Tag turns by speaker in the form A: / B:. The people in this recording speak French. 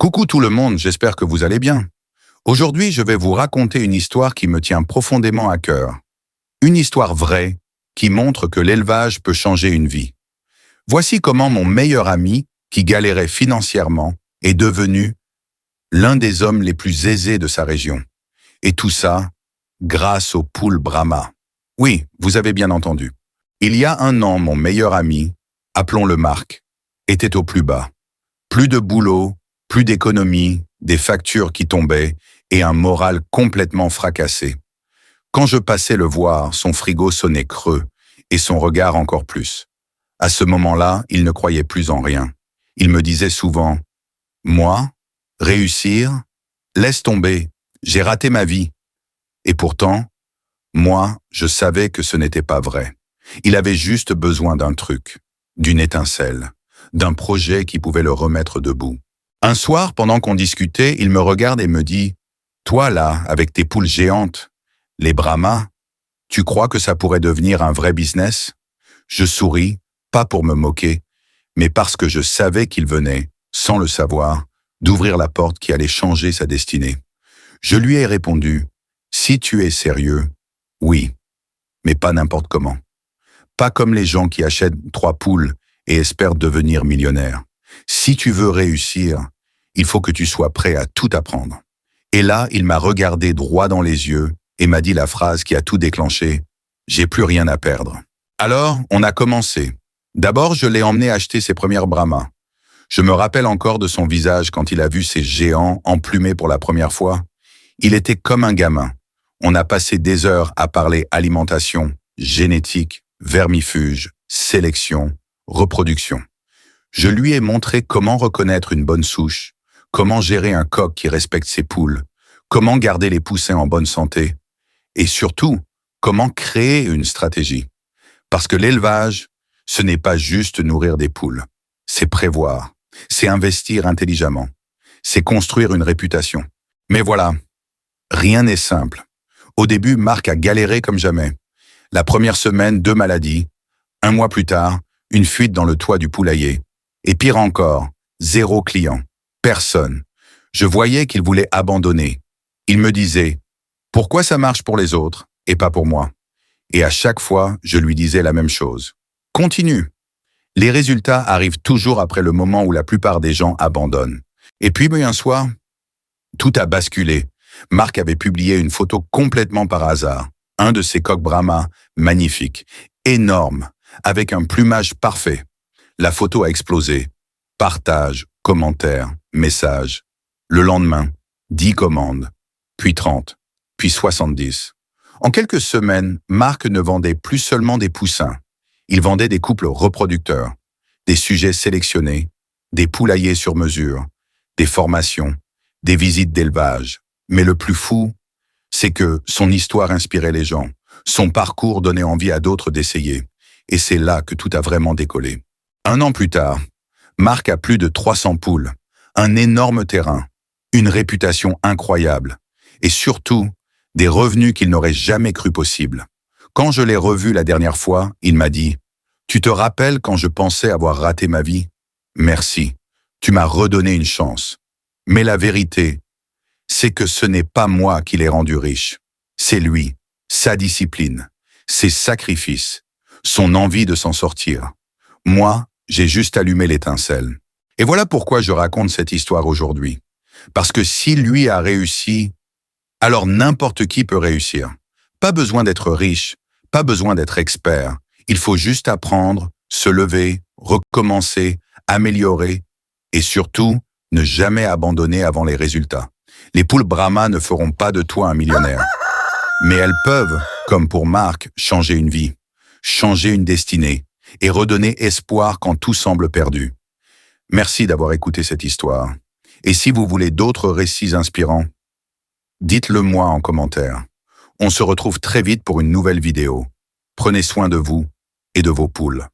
A: Coucou tout le monde, j'espère que vous allez bien. Aujourd'hui, je vais vous raconter une histoire qui me tient profondément à cœur. Une histoire vraie qui montre que l'élevage peut changer une vie. Voici comment mon meilleur ami, qui galérait financièrement, est devenu l'un des hommes les plus aisés de sa région. Et tout ça grâce aux poules Brahma. Oui, vous avez bien entendu. Il y a un an, mon meilleur ami, appelons-le Marc, était au plus bas. Plus de boulot, plus d'économie, des factures qui tombaient et un moral complètement fracassé. Quand je passais le voir, son frigo sonnait creux et son regard encore plus. À ce moment-là, il ne croyait plus en rien. Il me disait souvent « Moi, réussir, laisse tomber, j'ai raté ma vie. » Et pourtant, moi, je savais que ce n'était pas vrai. Il avait juste besoin d'un truc, d'une étincelle, d'un projet qui pouvait le remettre debout. Un soir, pendant qu'on discutait, il me regarde et me dit « Toi là, avec tes poules géantes, les Brahma, tu crois que ça pourrait devenir un vrai business ?» Je souris, pas pour me moquer, mais parce que je savais qu'il venait, sans le savoir, d'ouvrir la porte qui allait changer sa destinée. Je lui ai répondu « Si tu es sérieux, oui, mais pas n'importe comment. Pas comme les gens qui achètent 3 poules et espèrent devenir millionnaires. Si tu veux réussir, il faut que tu sois prêt à tout apprendre. » Et là, il m'a regardé droit dans les yeux et m'a dit la phrase qui a tout déclenché. « J'ai plus rien à perdre. » Alors, on a commencé. D'abord, je l'ai emmené acheter ses premières Brahma. Je me rappelle encore de son visage quand il a vu ces géants emplumés pour la première fois. Il était comme un gamin. On a passé des heures à parler alimentation, génétique, vermifuge, sélection, reproduction. Je lui ai montré comment reconnaître une bonne souche, comment gérer un coq qui respecte ses poules, comment garder les poussins en bonne santé, et surtout, comment créer une stratégie. Parce que l'élevage, ce n'est pas juste nourrir des poules, c'est prévoir, c'est investir intelligemment, c'est construire une réputation. Mais voilà, rien n'est simple. Au début, Marc a galéré comme jamais. La première semaine, 2 maladies. 1 mois plus tard, une fuite dans le toit du poulailler. Et pire encore, 0 client. Personne. Je voyais qu'il voulait abandonner. Il me disait « Pourquoi ça marche pour les autres et pas pour moi ?» Et à chaque fois, je lui disais la même chose. « Continue. » Les résultats arrivent toujours après le moment où la plupart des gens abandonnent. Et puis, un soir, tout a basculé. Marc avait publié une photo complètement par hasard. Un de ses coqs Brahma, magnifique, énorme, avec un plumage parfait. La photo a explosé. Partage, commentaires, messages. Le lendemain, 10 commandes, puis 30, puis 70. En quelques semaines, Marc ne vendait plus seulement des poussins. Il vendait des couples reproducteurs, des sujets sélectionnés, des poulaillers sur mesure, des formations, des visites d'élevage. Mais le plus fou, c'est que son histoire inspirait les gens. Son parcours donnait envie à d'autres d'essayer. Et c'est là que tout a vraiment décollé. 1 an plus tard, Marc a plus de 300 poules, un énorme terrain, une réputation incroyable et surtout des revenus qu'il n'aurait jamais cru possible. Quand je l'ai revu la dernière fois, il m'a dit « Tu te rappelles quand je pensais avoir raté ma vie ? Merci, tu m'as redonné une chance. Mais la vérité, c'est que ce n'est pas moi qui l'ai rendu riche. C'est lui, sa discipline, ses sacrifices, son envie de s'en sortir. Moi, j'ai juste allumé l'étincelle. » Et voilà pourquoi je raconte cette histoire aujourd'hui. Parce que si lui a réussi, alors n'importe qui peut réussir. Pas besoin d'être riche, pas besoin d'être expert. Il faut juste apprendre, se lever, recommencer, améliorer et surtout, ne jamais abandonner avant les résultats. Les poules Brahma ne feront pas de toi un millionnaire. Mais elles peuvent, comme pour Marc, changer une vie, changer une destinée et redonner espoir quand tout semble perdu. Merci d'avoir écouté cette histoire. Et si vous voulez d'autres récits inspirants, dites-le moi en commentaire. On se retrouve très vite pour une nouvelle vidéo. Prenez soin de vous et de vos poules.